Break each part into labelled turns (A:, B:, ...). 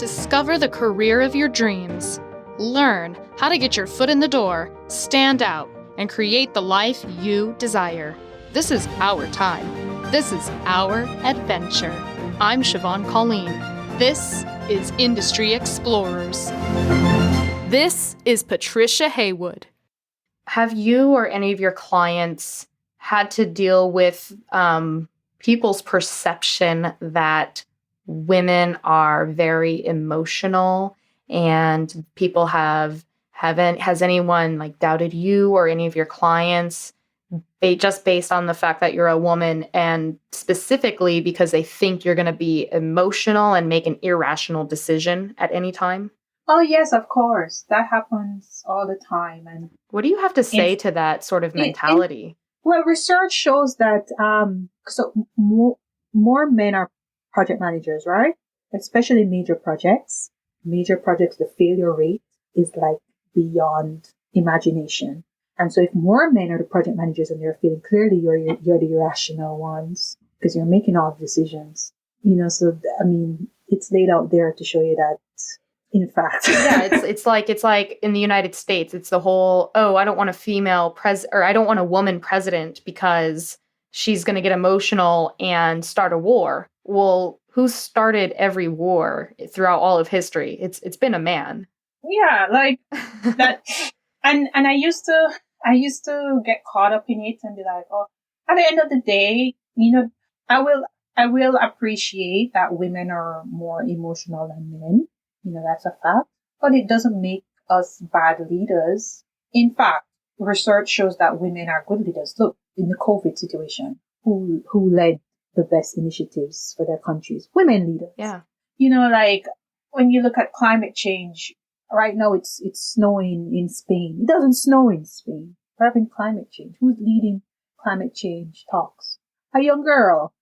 A: Discover the career of your dreams. Learn how to get your foot in the door, stand out, and create the life you desire. This is our time. This is our adventure. I'm Siobhan Colleen. This is Industry Explorers. This is Patricia Haywood. Have you or any of your clients had to deal with people's perception that women are very emotional, and people has anyone like doubted you or any of your clients just based on the fact that you're a woman, and specifically because they think you're going to be emotional and make an irrational decision at any time?
B: Oh, yes, of course. That happens all the time. And
A: what do you have to say to that sort of mentality?
B: Well, research shows that more men are project managers, right? Especially major projects. Major projects, the failure rate is like beyond imagination. And so if more men are the project managers and they're failing, clearly you're the irrational ones because you're making all the decisions. So I mean, it's laid out there to show you that. In fact,
A: yeah, it's like in the United States, it's the whole, I don't want a female I don't want a woman president because she's going to get emotional and start a war. Well, who started every war throughout all of history? It's been a man.
B: Yeah, like that. And I used to get caught up in it and be like, oh, at the end of the day, I will appreciate that women are more emotional than men. That's a fact, but it doesn't make us bad leaders. In fact, research shows that women are good leaders. Look, in the COVID situation, who led the best initiatives for their countries? Women leaders.
A: Yeah.
B: Like when you look at climate change, right now it's snowing in Spain. It doesn't snow in Spain. We're having climate change. Who's leading climate change talks? A young girl.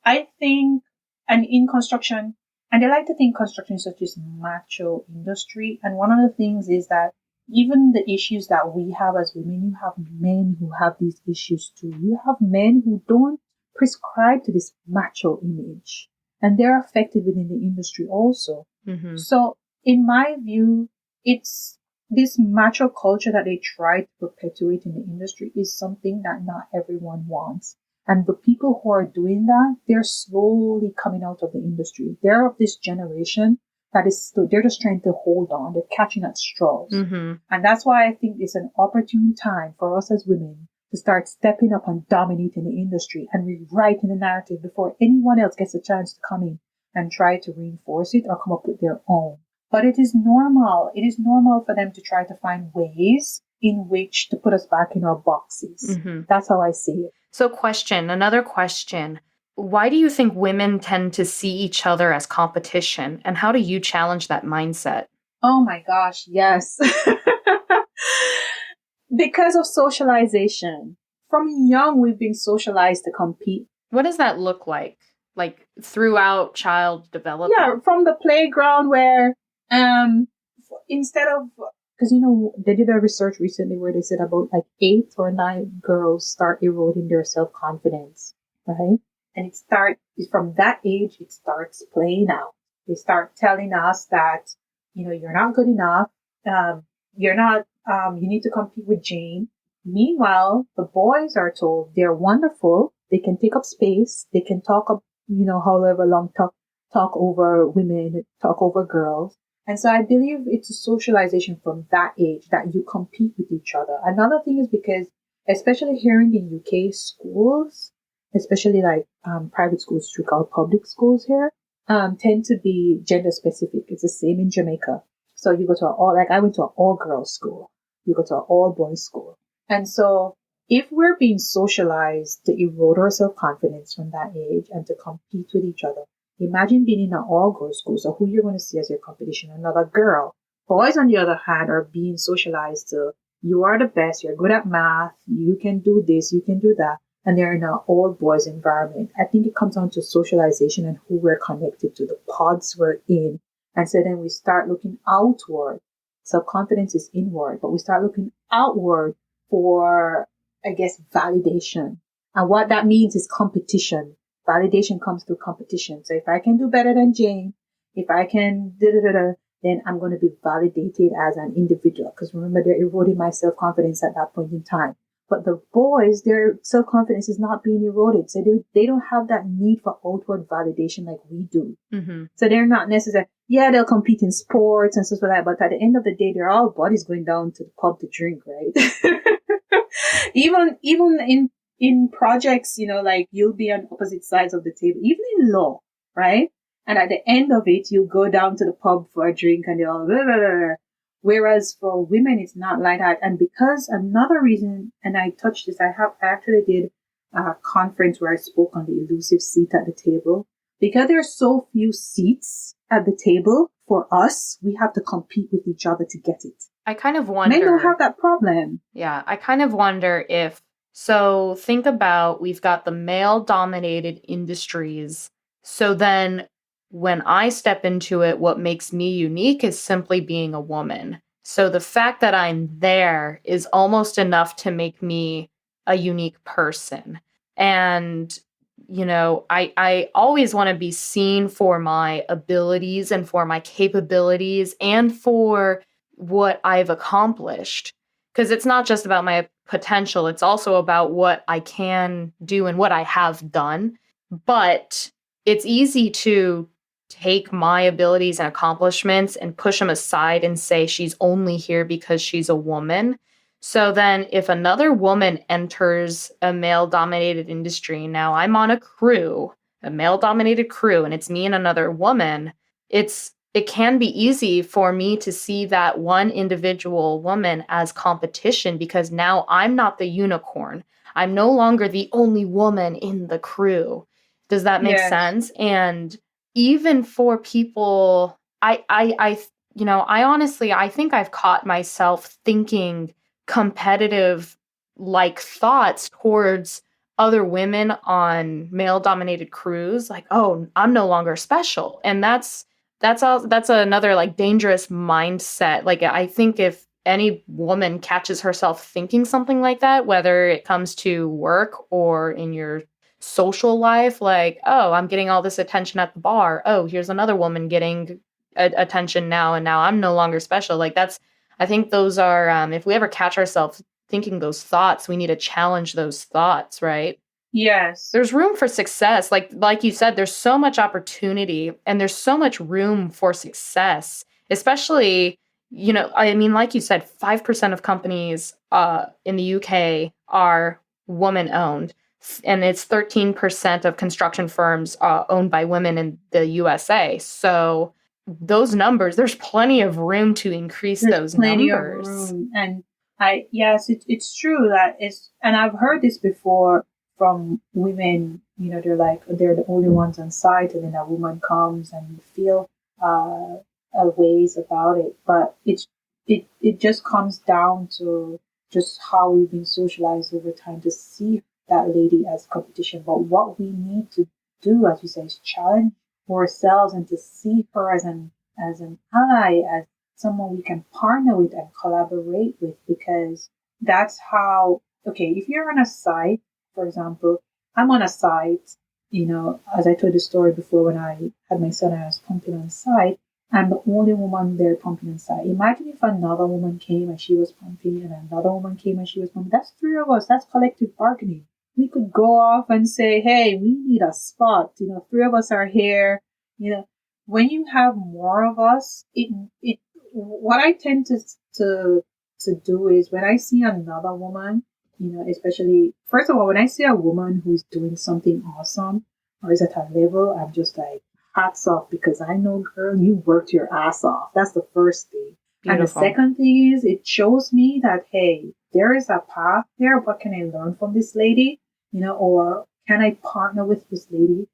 B: I think, and in construction, and they like to think construction is such a macho industry. And one of the things is that even the issues that we have as women, you have men who have these issues too. You have men who don't prescribe to this macho image, and they're affected within the industry also.
A: Mm-hmm.
B: So in my view, it's this macho culture that they try to perpetuate in the industry is something that not everyone wants. And the people who are doing that, they're slowly coming out of the industry. They're of this generation that they're just trying to hold on. They're catching at straws.
A: Mm-hmm.
B: And that's why I think it's an opportune time for us as women to start stepping up and dominating the industry and rewriting the narrative before anyone else gets a chance to come in and try to reinforce it or come up with their own. But it is normal. It is normal for them to try to find ways in which to put us back in our boxes.
A: Mm-hmm.
B: That's how I see it.
A: So another question. Why do you think women tend to see each other as competition? And how do you challenge that mindset?
B: Oh my gosh, yes. Because of socialization. From young, we've been socialized to compete.
A: What does that look like? Like throughout child development?
B: Yeah, from the playground where instead of... Because, they did a research recently where they said about like 8 or 9 girls start eroding their self-confidence, right? And from that age, it starts playing out. They start telling us that, you're not good enough. You need to compete with Jane. Meanwhile, the boys are told they're wonderful. They can take up space. They can talk up, however long, talk over women, talk over girls. And so I believe it's a socialization from that age that you compete with each other. Another thing is because, especially here in the UK, schools, especially like private schools, which we call public schools here, tend to be gender specific. It's the same in Jamaica. So you go to I went to an all girls school. You go to an all boys school. And so if we're being socialized to erode our self-confidence from that age and to compete with each other, imagine being in an all-girls school. So who you're going to see as your competition? Another girl. Boys, on the other hand, are being socialized to, you are the best, you're good at math, you can do this, you can do that. And they're in an all-boys environment. I think it comes down to socialization and who we're connected to, the pods we're in. And so then we start looking outward. Self-confidence is inward, but we start looking outward for, validation. And what that means is competition. Validation comes through competition. So if I can do better than Jane, if I can then I'm going to be validated as an individual. Because remember, they're eroding my self-confidence at that point in time. But the boys, their self-confidence is not being eroded. So they don't have that need for outward validation like we do.
A: Mm-hmm.
B: So they're not necessarily, they'll compete in sports and stuff like that. But at the end of the day, they're all bodies going down to the pub to drink, right? even in projects, like you'll be on opposite sides of the table, even in law, right? And at the end of it, you go down to the pub for a drink and you're all blah, blah, blah. Whereas for women, it's not like that. And because another reason, and I touched this, I actually did a conference where I spoke on the elusive seat at the table. Because there are so few seats at the table for us, we have to compete with each other to get it.
A: I kind of wonder.
B: Men don't have that problem.
A: Yeah, I kind of wonder if, so think about, we've got the male-dominated industries. So then when I step into it, what makes me unique is simply being a woman. So the fact that I'm there is almost enough to make me a unique person. And, I always want to be seen for my abilities and for my capabilities and for what I've accomplished. Because it's not just about my potential, it's also about what I can do and what I have done. But it's easy to take my abilities and accomplishments and push them aside and say she's only here because she's a woman. So then if another woman enters a male-dominated industry, now I'm on a male-dominated crew, and it's me and another woman, it can be easy for me to see that one individual woman as competition because now I'm not the unicorn. I'm no longer the only woman in the crew. Does that make sense? And even for people, I honestly, I think I've caught myself thinking competitive like thoughts towards other women on male-dominated crews, like, oh, I'm no longer special. And that's another like dangerous mindset. Like, I think if any woman catches herself thinking something like that, whether it comes to work or in your social life, like, oh, I'm getting all this attention at the bar. Oh, here's another woman getting attention now, and now I'm no longer special. Like, I think those are, if we ever catch ourselves thinking those thoughts, we need to challenge those thoughts, right?
B: Yes.
A: There's room for success. Like you said, there's so much opportunity and there's so much room for success, especially, like you said, 5% of companies in the UK are woman owned. And it's 13% of construction firms owned by women in the USA. So those numbers, there's plenty of room to increase those numbers.
B: Of room. And it's true that and I've heard this before from women, they're like, they're the only ones on site, and then a woman comes and you feel ways about it. But it just comes down to just how we've been socialized over time to see that lady as competition. But what we need to do, as you say, is challenge ourselves and to see her as an ally, as someone we can partner with and collaborate with, because that's how, if you're on a site, for example, I'm on a site, as I told the story before, when I had my son, I was pumping on site. I'm the only woman there pumping on site. Imagine if another woman came and she was pumping, and another woman came and she was pumping. That's three of us. That's collective bargaining. We could go off and say, hey, we need a spot. Three of us are here. When you have more of us, what I tend to do is when I see another woman, especially, first of all, when I see a woman who's doing something awesome or is at a level, I'm just like, hats off, because I know, girl, you worked your ass off. That's the first thing. Beautiful. And the second thing is, it shows me that, hey, there is a path there. What can I learn from this lady? Or can I partner with this lady?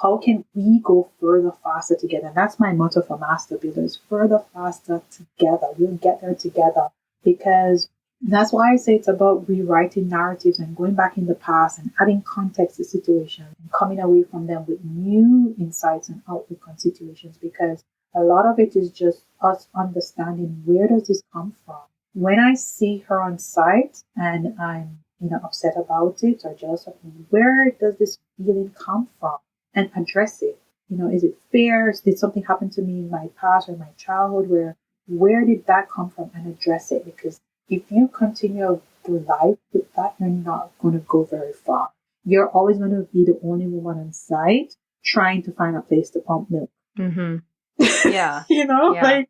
B: How can we go further, faster together? And that's my motto for Master Builders: further, faster together. We'll get there together, because that's why I say it's about rewriting narratives and going back in the past and adding context to situations and coming away from them with new insights and outlook on situations, because a lot of it is just us understanding, where does this come from? When I see her on site and I'm upset about it or jealous of me, where does this feeling come from? And address it. Is it fair? Did something happen to me in my past or my childhood where did that come from, and address it? Because if you continue through life with that, you're not going to go very far. You're always going to be the only woman on site trying to find a place to pump milk.
A: Mm-hmm. Yeah.
B: Like,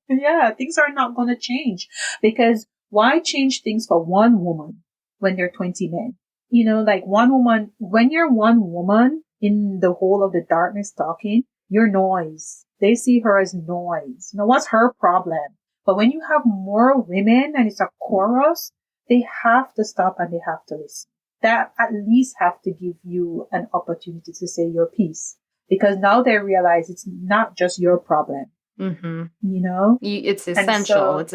B: yeah, things are not going to change, because why change things for one woman when there are 20 men? Like one woman, when you're one woman in the whole of the darkness talking, you're noise. They see her as noise. What's her problem? But when you have more women and it's a chorus, they have to stop and they have to listen. That at least have to give you an opportunity to say your piece, because now they realize it's not just your problem.
A: Mm-hmm.
B: It's
A: essential. It's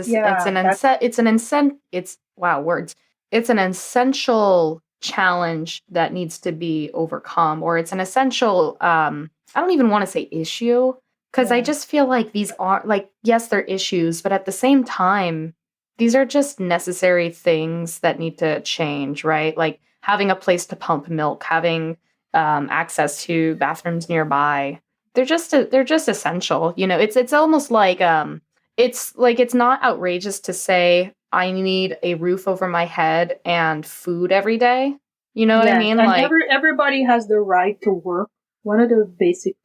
A: an essential challenge that needs to be overcome, or it's an essential, I don't even want to say issue, because I just feel like these are, like, yes, they're issues, but at the same time, these are just necessary things that need to change, right? Like having a place to pump milk, having access to bathrooms nearby. They're just essential. It's almost like it's not outrageous to say I need a roof over my head and food every day. You know what I mean?
B: And
A: like
B: everybody has the right to work. One of the basic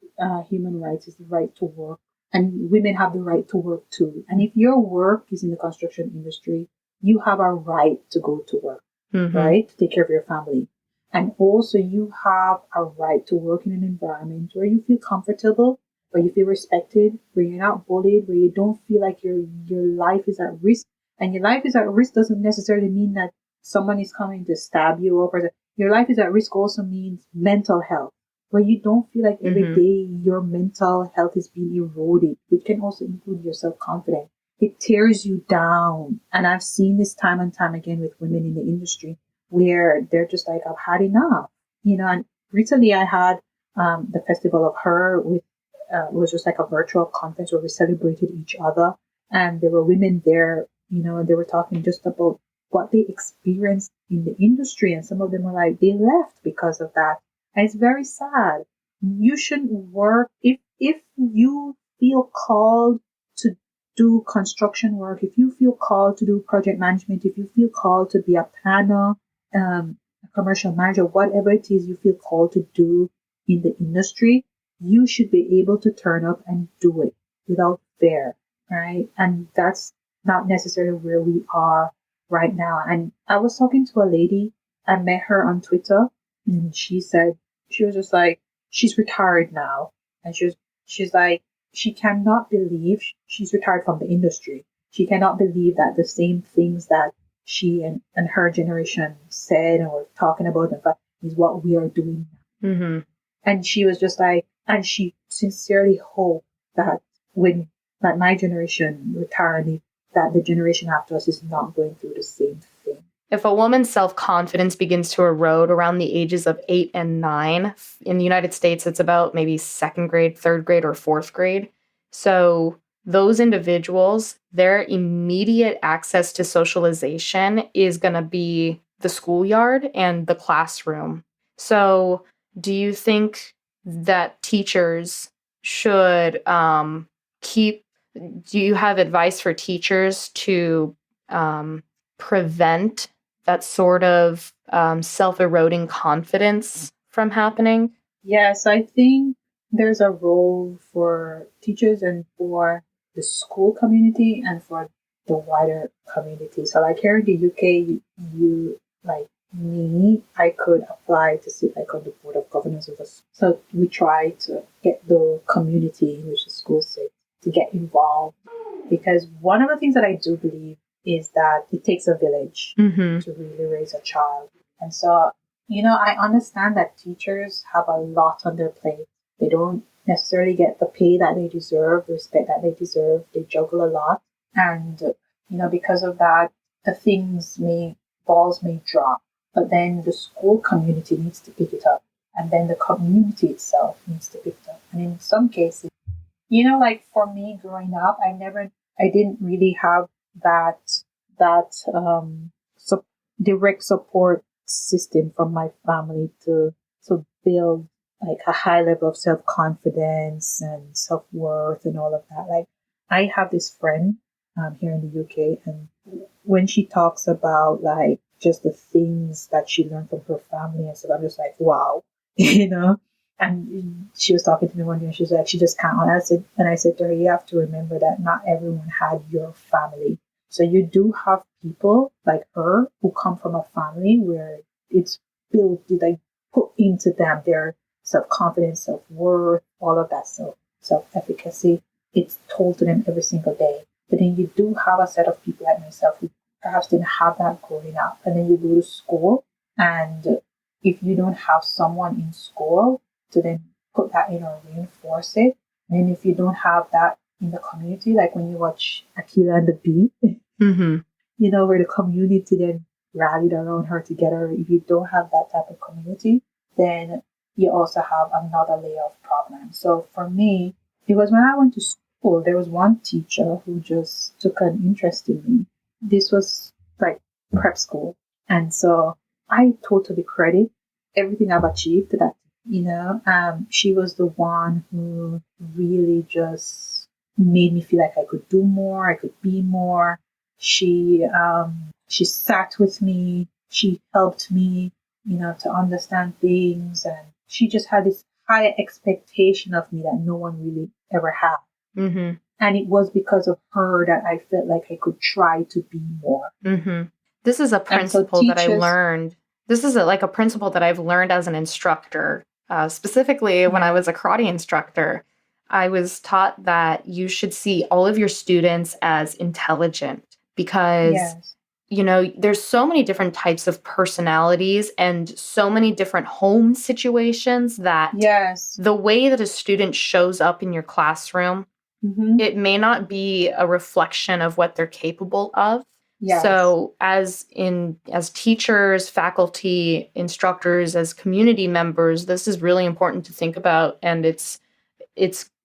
B: human rights is the right to work, and women have the right to work too. And if your work is in the construction industry, you have a right to go to work, right? To take care of your family. And also you have a right to work in an environment where you feel comfortable, where you feel respected, where you're not bullied, where you don't feel like your life is at risk. And your life is at risk doesn't necessarily mean that someone is coming to stab you or your life is at risk also means mental health, where you don't feel like every day your mental health is being eroded, which can also include your self-confidence. It tears you down. And I've seen this time and time again with women in the industry where they're just like, I've had enough, and recently I had the Festival of Her with, it was just like a virtual conference where we celebrated each other. And there were women there, and they were talking just about what they experienced in the industry. And some of them were like, they left because of that. And it's very sad. You shouldn't work if you feel called to do construction work, if you feel called to do project management, if you feel called to be a planner, a commercial manager, whatever it is you feel called to do in the industry, you should be able to turn up and do it without fear, right? And that's not necessarily where we are right now. And I was talking to a lady, I met her on Twitter, and she said, she was just like, she's retired now. And she's like, she cannot believe she's retired from the industry. She cannot believe that the same things that she and her generation said and were talking about is what we are doing now. And she was just like, and she sincerely hoped that when that my generation retire, that the generation after us is not going through the same thing.
A: If a woman's self-confidence begins to erode around the ages of 8 and 9, in the United States, it's about maybe 2nd grade, 3rd grade, or 4th grade. So those individuals, their immediate access to socialization is going to be the schoolyard and the classroom. So do you think that teachers should do you have advice for teachers to prevent that sort of self-eroding confidence from happening?
B: Yes, I think there's a role for teachers and for the school community and for the wider community. So like here in the UK, you like me, I could apply to sit like on the board of governors of us. So we try to get the community in which the school sits to get involved, because one of the things that I do believe is that it takes a village to really raise a child. And so, I understand that teachers have a lot on their plate. They don't necessarily get the pay that they deserve, the respect that they deserve. They juggle a lot. And, because of that, balls may drop. But then the school community needs to pick it up. And then the community itself needs to pick it up. And in some cases, like for me growing up, I didn't really have that direct support system from my family to build like a high level of self-confidence and self-worth and all of that. Like, I have this friend here in the UK, and when she talks about like just the things that she learned from her family and stuff, I'm just like, wow, you know. And she was talking to me one day, and she was like, she just can't. And I said to her, you have to remember that not everyone had your family. So you do have people like her who come from a family where it's built, like put into them their self-confidence, self-worth, all of that self-efficacy. It's told to them every single day. But then you do have a set of people like myself who perhaps didn't have that growing up. And then you go to school, and if you don't have someone in school to then put that in or reinforce it, and then if you don't have that in the community, like when you watch Akila and the Bee,
A: Mm-hmm.
B: you know, where the community then rallied around her together. If you don't have that type of community, then you also have another layer of problems. So for me, it was when I went to school, there was one teacher who just took an interest in me. This was like prep school. And so I totally credit everything I've achieved to that. You know, she was the one who really just made me feel like I could do more, I could be more. She sat with me, she helped me, you know, to understand things, and she just had this high expectation of me that no one really ever had.
A: Mm-hmm.
B: And it was because of her that I felt like I could try to be more.
A: Mm-hmm. This is a principle that I learned. This is like a principle that I've learned as an instructor, specifically when I was a karate instructor. I was taught that you should see all of your students as intelligent because, you know, there's so many different types of personalities and so many different home situations that the way that a student shows up in your classroom, it may not be a reflection of what they're capable of. So as teachers, faculty, instructors, as community members, this is really important to think about. And it's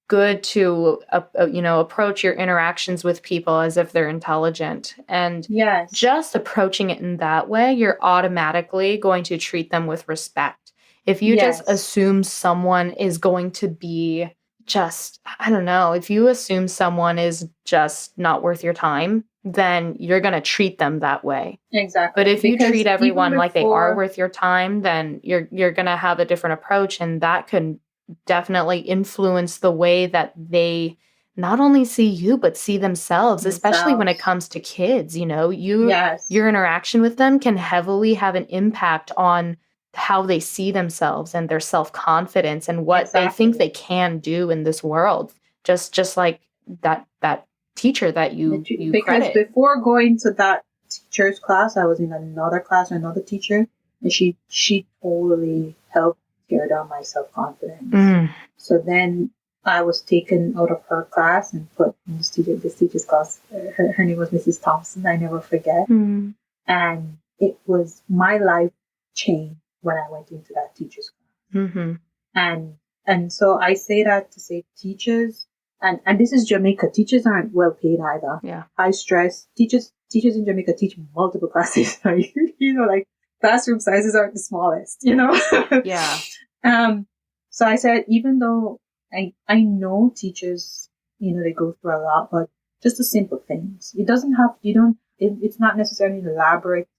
A: good to, approach your interactions with people as if they're intelligent. And just approaching it in that way, you're automatically going to treat them with respect. If you just assume someone is going to be just, I don't know, if you assume someone is just not worth your time, then you're going to treat them that way.
B: Exactly.
A: But if you treat everyone like they are worth your time, then you're going to have a different approach, and that can definitely influence the way that they not only see you, but see themselves, especially when it comes to kids. You know, your interaction with them can heavily have an impact on how they see themselves and their self-confidence and what they think they can do in this world. Just like that teacher that you
B: because
A: credit.
B: Before going to that teacher's class, I was in another class with another teacher, and she totally helped tear down my self-confidence. So then I was taken out of her class and put in this teacher's class. Her name was Mrs. Thompson. I never forget. And it was my life changed when I went into that teacher's class. And so I say that to say teachers, and this is Jamaica. Teachers aren't well paid either. High stress. Teachers in Jamaica teach multiple classes. You know, like classroom sizes aren't the smallest, you know? So I said, even though I know teachers, you know, they go through a lot, but just the simple things. It's not necessarily an elaborate,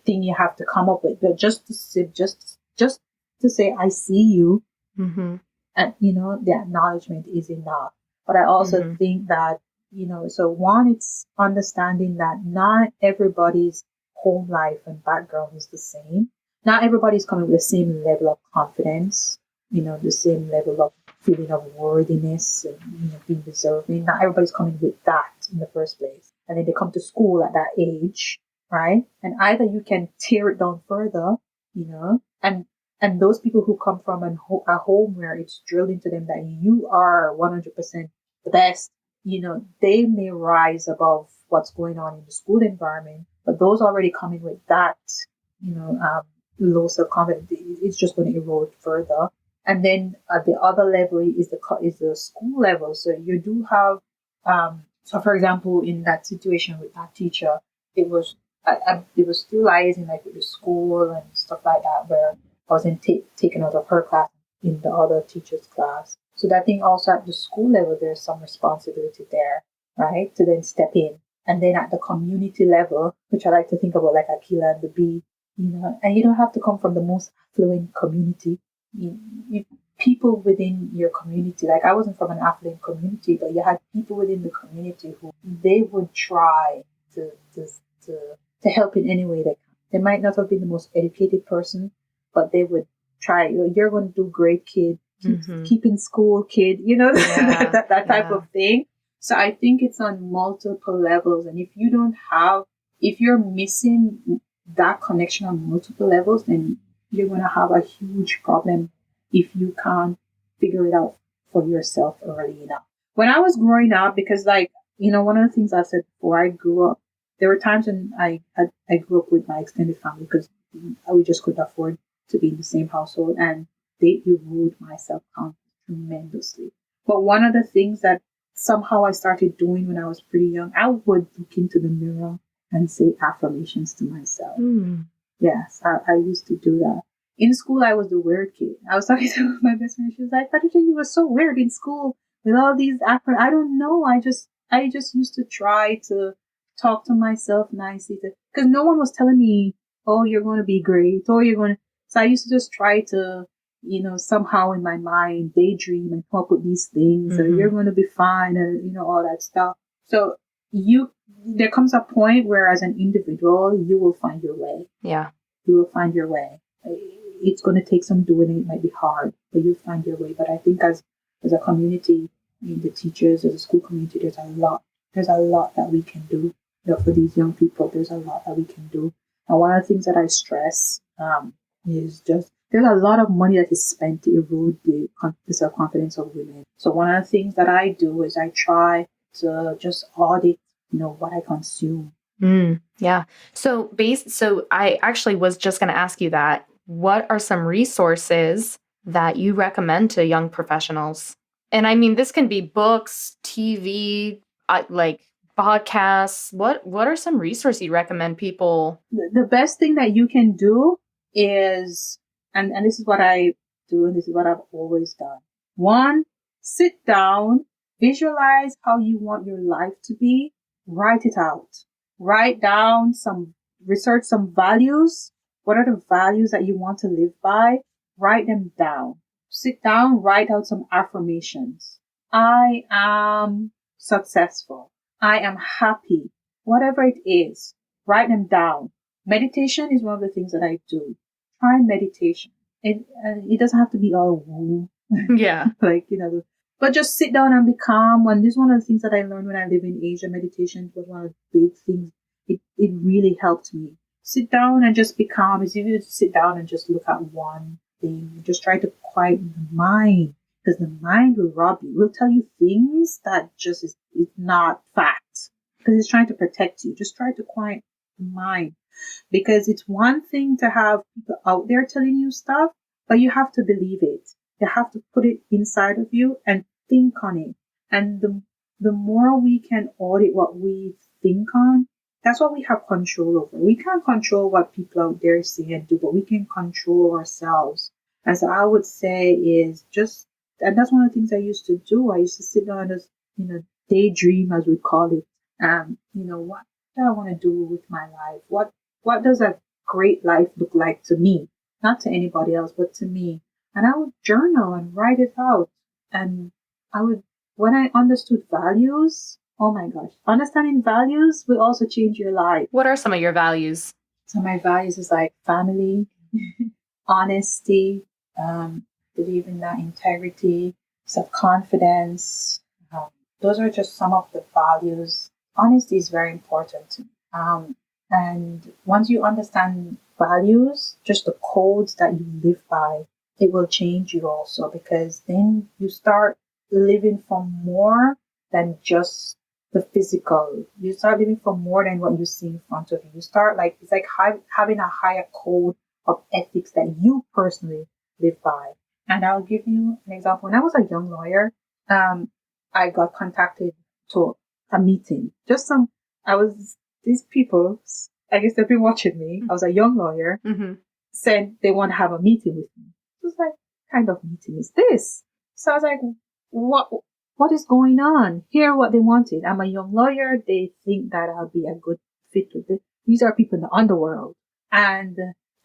B: thing you have to come up with, but just to say, I see you. And, you know, the acknowledgement is enough. But I also think that, you know, so one, it's understanding that not everybody's home life and background is the same. Not everybody's coming with the same level of confidence, you know, the same level of feeling of worthiness and, you know, being deserving. Not everybody's coming with that in the first place. And then they come to school at that age, right? And either you can tear it down further, you know, and those people who come from a home where it's drilled into them that you are 100% the best, you know, they may rise above what's going on in the school environment. But those already coming with that, you know, low self-confidence, it's just going to erode further. And then at the other level is the school level. So you do have, so for example, in that situation with that teacher, it was still liaising like with the school and stuff like that, where I wasn't taken out of her class in the other teacher's class. So that thing also at the school level, there's some responsibility there, right? To then step in. And then at the community level, which I like to think about like Aquila and the Bee, and you don't have to come from the most affluent community. People within your community, like I wasn't from an affluent community, but you had people within the community who they would try to help in any way they can. They might not have been the most educated person, but they would try. You're going to do great, kid. Keep in school, kid. That type of thing. So I think it's on multiple levels. And if you're missing that connection on multiple levels, then you're going to have a huge problem if you can't figure it out for yourself early enough. When I was growing up, because one of the things I've said before, I grew up, there were times when I grew up with my extended family because we just couldn't afford to be in the same household, and they erode my self-confidence tremendously. But one of the things that somehow I started doing when I was pretty young, I would look into the mirror and say affirmations to myself. Yes, I used to do that. In school, I was the weird kid. I was talking to my best friend. She was like, Patricia, you were so weird in school with all these I don't know. I just used to try to talk to myself nicely because no one was telling me, oh, you're going to be great. Oh, you're going to. So I used to just try to, somehow in my mind, daydream and come up with these things. Or you're going to be fine and, all that stuff. So there comes a point where as an individual, you will find your way.
A: Yeah.
B: You will find your way. It's going to take some doing. It might be hard, but you'll find your way. But I think as a community, the teachers, as a school community, there's a lot that we can do. For these young people, there's a lot that we can do. And one of the things that I stress is just there's a lot of money that is spent to erode the self-confidence of women. So one of the things that I do is I try to just audit, what I consume.
A: Yeah. So I actually was just going to ask you that. What are some resources that you recommend to young professionals? And I mean, this can be books, TV, like podcasts. What are some resources you recommend people?
B: The best thing that you can do is, and this is what I do, and this is what I've always done. One, sit down, visualize how you want your life to be, write it out. Write down research some values. What are the values that you want to live by? Write them down. Sit down, write out some affirmations. I am successful. I am happy. Whatever it is, write them down. Meditation is one of the things that I do. Try meditation. It doesn't have to be all woo.
A: Yeah.
B: But just sit down and be calm. And this is one of the things that I learned when I lived in Asia. Meditation was one of the big things. It really helped me. Sit down and just be calm. It's easy to sit down and just look at one thing. Just try to quiet the mind. Because the mind will rob you. It will tell you things that just is not fact. Because it's trying to protect you. Just try to quiet the mind. Because it's one thing to have people out there telling you stuff, but you have to believe it. You have to put it inside of you and think on it. And the more we can audit what we think on, that's what we have control over. We can't control what people out there say and do, but we can control ourselves. And so I would say is just, and that's one of the things I used to do. I used to sit down and daydream, as we call it. What do I want to do with my life? What does a great life look like to me? Not to anybody else, but to me. And I would journal and write it out. And when I understood values, oh my gosh, understanding values will also change your life.
A: What are some of your values?
B: So my values is like family, honesty, believe in that integrity, self-confidence. Those are just some of the values. Honesty is very important to me. And once you understand values, just the codes that you live by, it will change you also, because then you start living for more than just the physical. You start living for more than what you see in front of you. You start it's like having a higher code of ethics that you personally live by. And I'll give you an example. When I was a young lawyer, I got contacted to a meeting. These people, I guess they've been watching me. I was a young lawyer.
A: Mm-hmm.
B: said they want to have a meeting with me. It was like, kind of meeting is this? So I was like, what is going on? Hear what they wanted. I'm a young lawyer. They think that I'll be a good fit with it. These are people in the underworld, and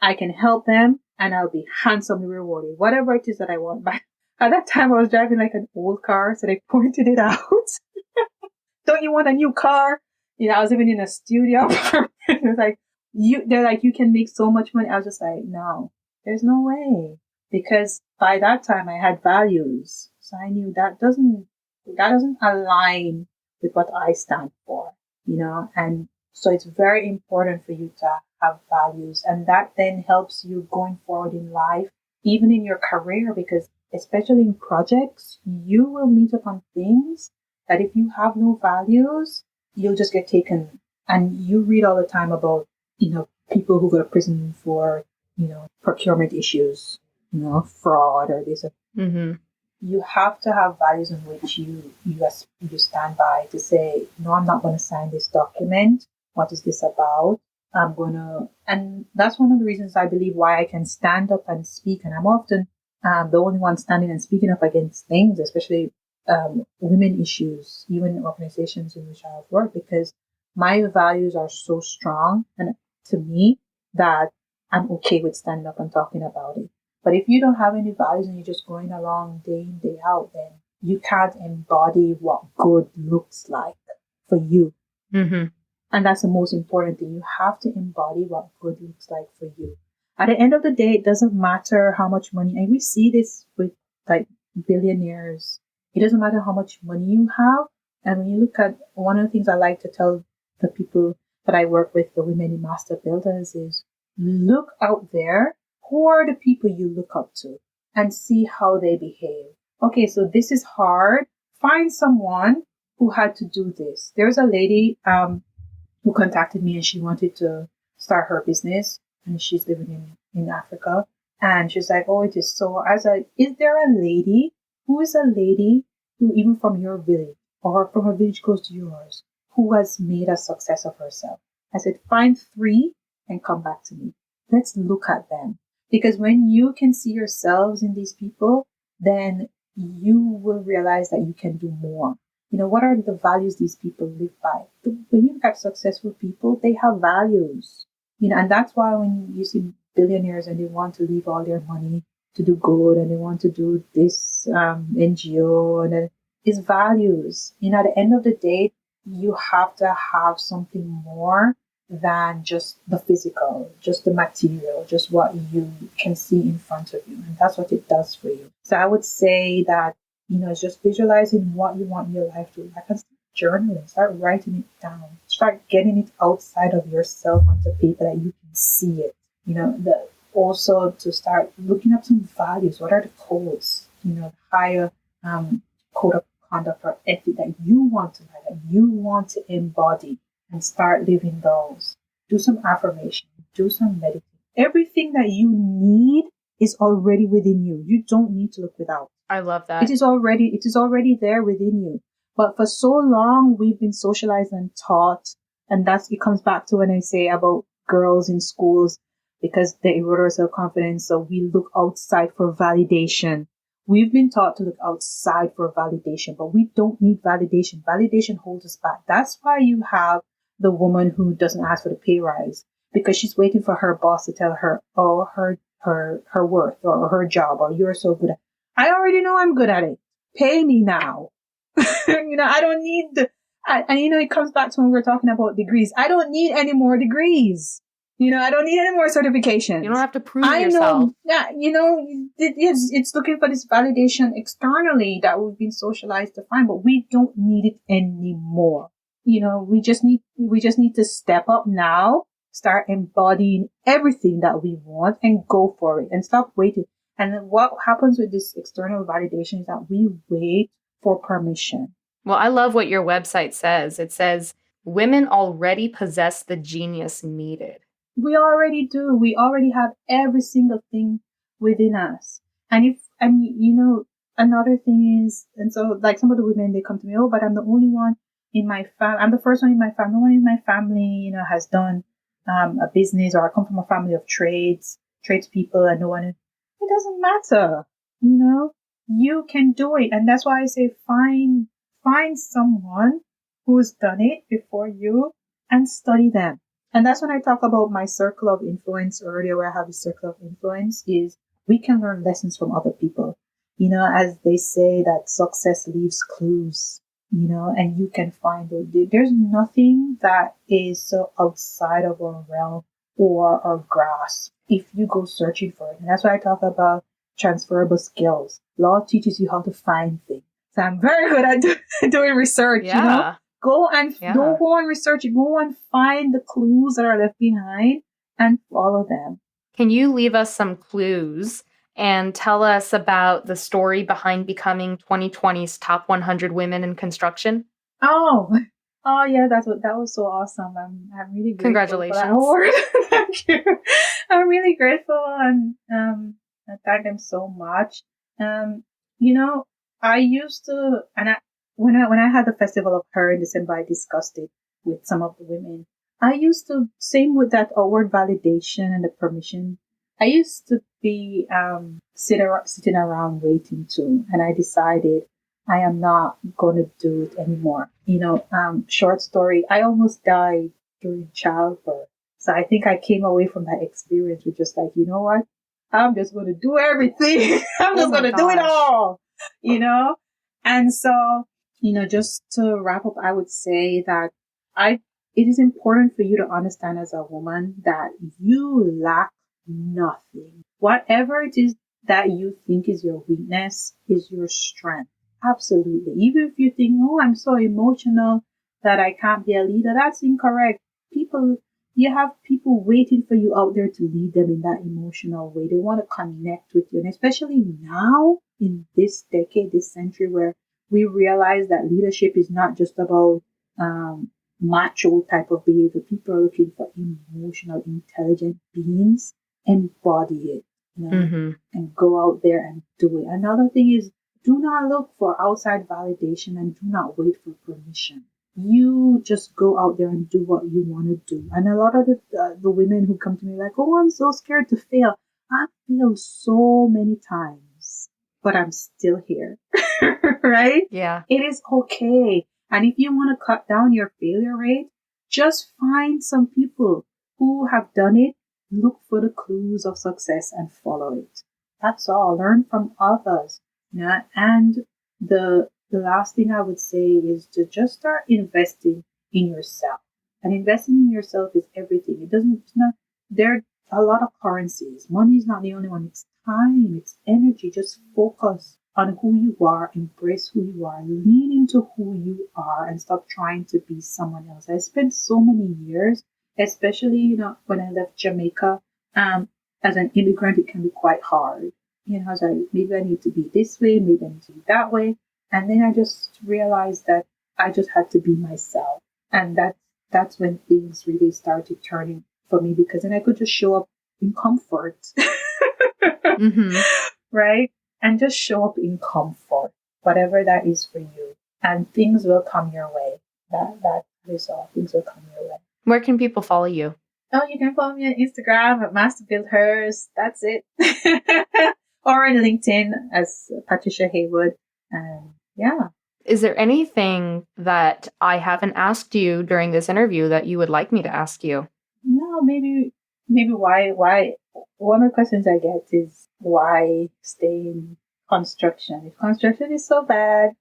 B: I can help them, and I'll be handsomely rewarded. Whatever it is that I want. But at that time, I was driving like an old car, so they pointed it out. Don't you want a new car? I was living in a studio. It was like, they're like, you can make so much money. I was just like, no, there's no way. Because by that time I had values. So I knew that doesn't align with what I stand for, and so it's very important for you to have values, and that then helps you going forward in life, even in your career, because especially in projects, you will meet upon things that if you have no values, you'll just get taken. And you read all the time about, people who go to prison for, procurement issues, fraud or this.
A: Mm-hmm.
B: You have to have values in which you stand by to say, no, I'm not going to sign this document. What is this about? And that's one of the reasons I believe why I can stand up and speak. And I'm often the only one standing and speaking up against things, especially women issues, even organizations in which I have worked, because my values are so strong and to me that I'm okay with standing up and talking about it. But if you don't have any values and you're just going along day in, day out, then you can't embody what good looks like for you.
A: Mm-hmm.
B: And that's the most important thing. You have to embody what good looks like for you. At the end of the day, it doesn't matter how much money, and we see this with like billionaires. It doesn't matter how much money you have. And when you look at one of the things I like to tell the people that I work with, the women in Master BuildHers, is look out there. Who are the people you look up to and see how they behave? Okay, so this is hard. Find someone who had to do this. There's a lady who contacted me and she wanted to start her business and she's living in Africa. And she's like, oh, it is so. I was like, is there a lady who even from your village or from a village close to yours who has made a success of herself? I said, find 3 and come back to me. Let's look at them. Because when you can see yourselves in these people, then you will realize that you can do more. What are the values these people live by? When you look at successful people, they have values. And that's why when you see billionaires and they want to leave all their money to do good and they want to do this NGO, and it's values. At the end of the day, you have to have something more than just the physical, just the material, just what you can see in front of you. And that's what it does for you. So I would say that, it's just visualizing what you want your life to look like and start journaling, start writing it down, start getting it outside of yourself onto paper that you can see it. Also to start looking up some values. What are the codes, the higher code of conduct or ethic that you want to have, that you want to embody, and start living those. Do some affirmation, do some meditation. Everything that you need is already within you. You don't need to look without.
A: I love that.
B: It is already there within you. But for so long, we've been socialized and taught. And it comes back to when I say about girls in schools, because they erode our self-confidence. So we look outside for validation. We've been taught to look outside for validation, but we don't need validation. Validation holds us back. That's why you have the woman who doesn't ask for the pay rise, because she's waiting for her boss to tell her, oh, her worth or her job, or you're so good at it. I already know I'm good at it. Pay me now. I don't need it comes back to when we're talking about degrees. I don't need any more degrees. I don't need any more certifications.
A: You don't have to prove yourself.
B: It's looking for this validation externally that we've been socialized to find, but we don't need it anymore. We just need to step up now, start embodying everything that we want and go for it and stop waiting. And then what happens with this external validation is that we wait for permission.
A: Well, I love what your website says. It says, women already possess the genius needed.
B: We already do. We already have every single thing within us. And another thing is, and so like some of the women, they come to me, oh, but I'm the only one in my family. I'm the first one in my family. No one in my family, has done a business, or I come from a family of trades. tradespeople and no one, it doesn't matter. You can do it. And that's why I say find someone who's done it before you and study them. And that's when I talk about my circle of influence earlier, where I have a circle of influence, is we can learn lessons from other people. As they say that success leaves clues, and you can find it. There's nothing that is so outside of our realm or our grasp if you go searching for it. And that's why I talk about transferable skills. Law teaches you how to find things. So I'm very good at doing research, Go and don't go and research it. Go and find the clues that are left behind and follow them.
A: Can you leave us some clues and tell us about the story behind becoming 2020's top 100 women in construction?
B: Oh yeah, that was so awesome. I'm really grateful.
A: Congratulations.
B: For that award. Thank you. I'm really grateful and I thank them so much. I used to, when I had the festival of her in December, I discussed it with some of the women. I used to, same with that outward validation and the permission. I used to be sitting around waiting too, and I decided I am not going to do it anymore. Short story, I almost died during childbirth. So I think I came away from that experience with just like, you know what? I'm just going to do everything. I'm just going to do it all, And so, just to wrap up, I would say that it is important for you to understand as a woman that you lack nothing. Whatever it is that you think is your weakness is your strength. Absolutely. Even if you think, oh, I'm so emotional that I can't be a leader, that's incorrect. You have people waiting for you out there to lead them in that emotional way. They want to connect with you. And especially now in this decade, this century, where we realize that leadership is not just about macho type of behavior. People are looking for emotional, intelligent beings. Embody it, and go out there and do it. Another thing is, do not look for outside validation and do not wait for permission. You just go out there and do what you want to do. And a lot of the women who come to me like, oh, I'm so scared to fail. I failed so many times, but I'm still here, right?
A: Yeah.
B: It is okay. And if you want to cut down your failure rate, just find some people who have done it. Look for the clues of success and follow it. That's all. Learn from others. And the last thing I would say is to just start investing in yourself. And investing in yourself is everything. There are a lot of currencies. Money is not the only one. It's time, it's energy. Just focus on who you are, embrace who you are, lean into who you are, and stop trying to be someone else. I spent so many years, especially, when I left Jamaica, as an immigrant, it can be quite hard. As maybe I need to be this way, maybe I need to be that way. And then I just realized that I just had to be myself. And that's when things really started turning for me, because then I could just show up in comfort. Right? And just show up in comfort, whatever that is for you. And things will come your way. That is all. Things will come your way.
A: Where can people follow you?
B: Oh, you can follow me on Instagram at Master BuildHers. That's it. Or on LinkedIn as Patricia Haywood. And yeah.
A: Is there anything that I haven't asked you during this interview that you would like me to ask you?
B: No, maybe why? One of the questions I get is why stay in construction? If construction is so bad,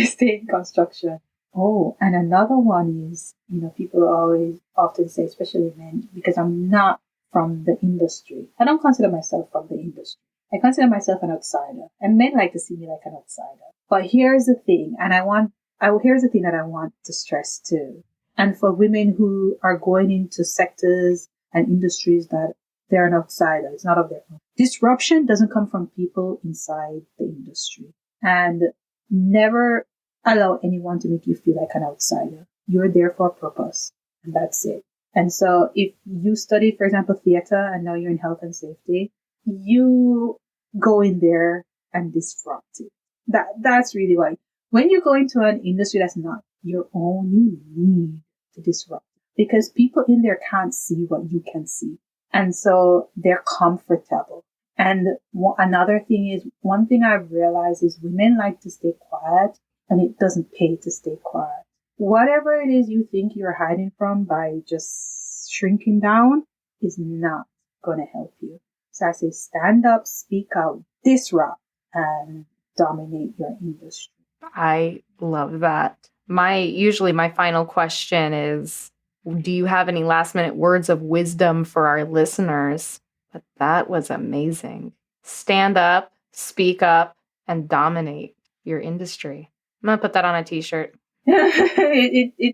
B: stay in construction. Oh, and another one is, people often say, especially men, because I'm not from the industry. I don't consider myself from the industry. I consider myself an outsider. And men like to see me like an outsider. But here's the thing, here's the thing that I want to stress too. And for women who are going into sectors and industries that they're an outsider, it's not of their own. Disruption doesn't come from people inside the industry. And never allow anyone to make you feel like an outsider. You're there for a purpose, and that's it. And so if you studied, for example, theater, and now you're in health and safety, you go in there and disrupt it. That's really why. When you go into an industry that's not your own, you need to disrupt it, because people in there can't see what you can see. And so they're comfortable. And another thing is, one thing I've realized is women like to stay quiet, and it doesn't pay to stay quiet. Whatever it is you think you're hiding from by just shrinking down is not going to help you. So I say, stand up, speak out, disrupt, and dominate your industry.
C: I love that. Usually my final question is, do you have any last minute words of wisdom for our listeners? But that was amazing. Stand up, speak up, and dominate your industry. I'm going to put that on a t-shirt.
B: You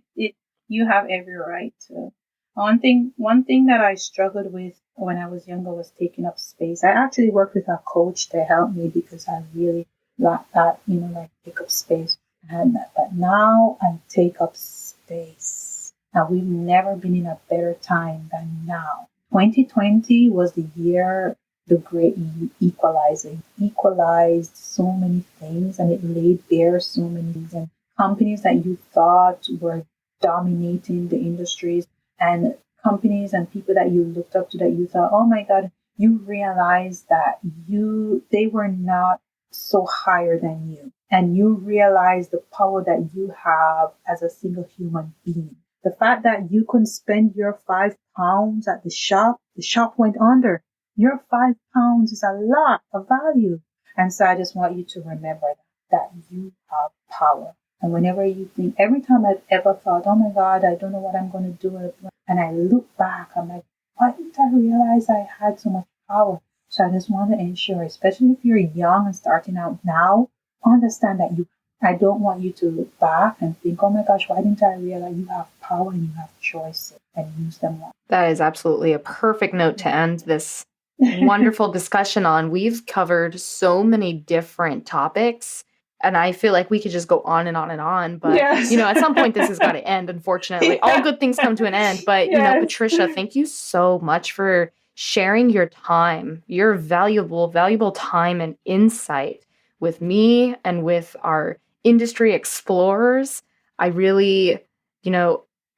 B: have every right to. One thing that I struggled with when I was younger was taking up space. I actually worked with a coach to help me because I really like that, like take up space. But now I take up space. And we've never been in a better time than now. 2020 was the year the great equalizing equalized so many things, and it laid bare so many things. And companies that you thought were dominating the industries, and companies and people that you looked up to that you thought, oh my God, you realized that they were not so higher than you. And you realize the power that you have as a single human being. The fact that you couldn't spend your £5 at the shop went under. Your £5 is a lot of value. And so I just want you to remember that you have power. And whenever you think, every time I've ever thought, oh my God, I don't know what I'm going to do. And I look back, I'm like, why didn't I realize I had so much power? So I just want to ensure, especially if you're young and starting out now, understand that I don't want you to look back and think, oh my gosh, why didn't I realize you have power and you have choices and use them well.
C: That is absolutely a perfect note to end this wonderful discussion on. We've covered so many different topics, and I feel like we could just go on and on and on. But,
B: yes.
C: At some point this has got to end, unfortunately. All good things come to an end. But, Patricia, thank you so much for sharing your time, your valuable time and insight with me and with our industry explorers. I really,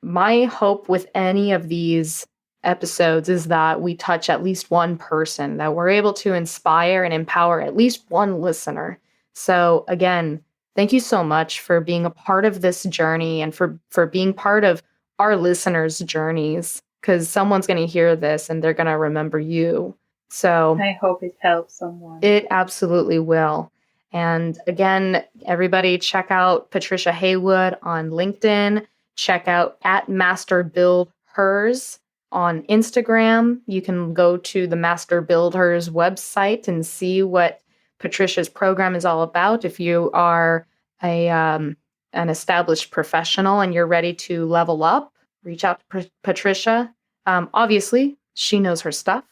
C: my hope with any of these episodes is that we touch at least one person, that we're able to inspire and empower at least one listener. So again, thank you so much for being a part of this journey and for being part of our listeners' journeys, because someone's going to hear this and they're going to remember you. So
B: I hope it helps someone.
C: It absolutely will. And again, everybody check out Patricia Haywood on LinkedIn. Check out Master BuildHers on Instagram. You can go to the Master BuildHers website and see what Patricia's program is all about. If you are an established professional and you're ready to level up, reach out to Patricia. Obviously, she knows her stuff.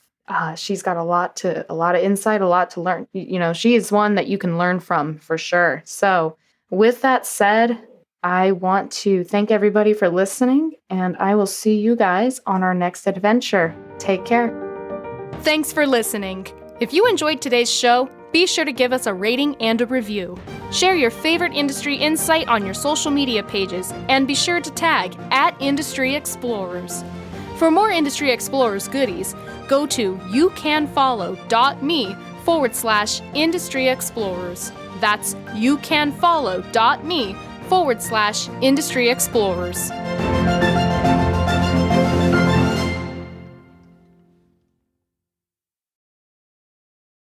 C: She's got a lot of insight, a lot to learn. She is one that you can learn from for sure. So with that said, I want to thank everybody for listening, and I will see you guys on our next adventure. Take care.
A: Thanks for listening. If you enjoyed today's show, be sure to give us a rating and a review. Share your favorite industry insight on your social media pages, and be sure to tag @IndustryExplorers. For more Industry Explorers goodies, go to youcanfollow.me/Industry Explorers. That's youcanfollow.me/Industry Explorers.